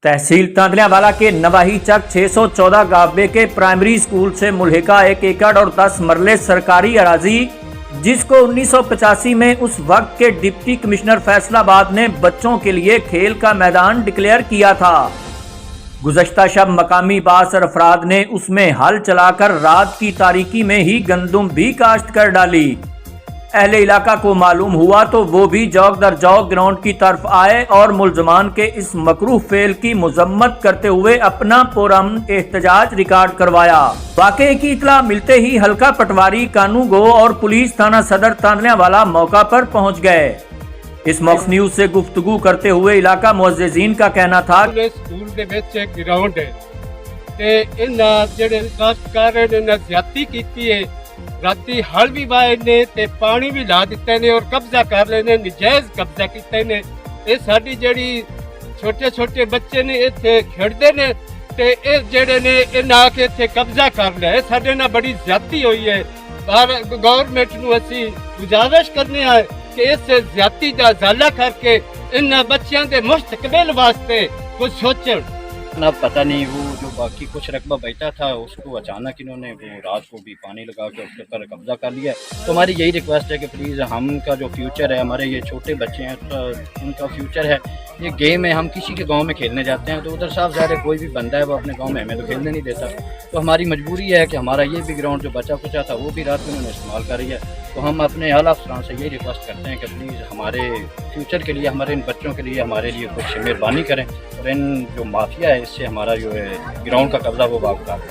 तहसील तांदलियावाला के नवाही चक 614 गांव के प्राइमरी स्कूल से मुल्हिका 1 एकड़ और 10 मरले सरकारी अराजी, जिसको 1985 में उस वक्त के डिप्टी कमिश्नर फैसलाबाद ने बच्चों के लिए खेल का मैदान डिक्लेयर किया था। गुज़श्ता शब मकामी बासर अफराद ने उसमें हल चलाकर रात की तारीकी में ही गंदुम भी काश्त कर डाली। अहले इलाका को मालूम हुआ तो वो भी जौक दर जौक ग्राउंड की तरफ आए और मुल्जमान के इस मकरूह फेल की मुजम्मत करते हुए अपना पुरअमन एहतजाज रिकॉर्ड करवाया। वाक़े की इतला मिलते ही हल्का पटवारी, कानू गो और पुलिस थाना सदर तांदलियावाला मौका पर पहुंच गए। इस मौके न्यूज से गुफ्तगू करते हुए इलाका मुअज़्ज़िज़ीन का कहना था स्कूल दे विच एक ग्राउंड है ते इन्हां जेहड़े काश्तकार ने ज्यादती कीती है, राती हल भी वाए ने ते पानी भी ला दिते ने और कब्जा कर लेने, नजायज कब्जा कीते ने। ये साडी जेहड़ी छोटे छोटे बच्चे ने इत्थे खेडदे ने ते ये जेहड़े ने इन्हां आके इत्थे कब्जा कर लिया। साडे नाल बड़ी ज्यादती हुई है। गवर्नमेंट नूं असीं गुजारिश करने आए कि इस ज्यादती दा ज़ाला करके इन बच्चों के मुस्तकबिल वास्ते कुछ सोचन। ना पता नहीं वो जो बाकी कुछ रकबा बचा था उसको अचानक इन्होंने वो रात को भी पानी लगा के उसके ऊपर कब्जा कर लिया। तो हमारी यही रिक्वेस्ट है कि प्लीज़ हमका जो फ्यूचर है, हमारे ये छोटे बच्चे हैं तो उनका फ्यूचर है, ये गेम है। हम किसी के गांव में खेलने जाते हैं तो उधर साफ ज़ाहिर है कोई भी बंदा है वो अपने गांव में हमें तो खेलने नहीं देता। तो हमारी मजबूरी है कि हमारा ये भी ग्राउंड जो बचा कुचा था वो भी रात में उन्होंने इस्तेमाल कर रही है। तो हम अपने आला अफसरान से यही रिक्वेस्ट करते हैं कि प्लीज़ हमारे फ्यूचर के लिए, हमारे इन बच्चों के लिए, हमारे लिए कुछ मेहरबानी करें और इन जो माफिया है इससे हमारा जो है ग्राउंड का कब्जा वो वापस।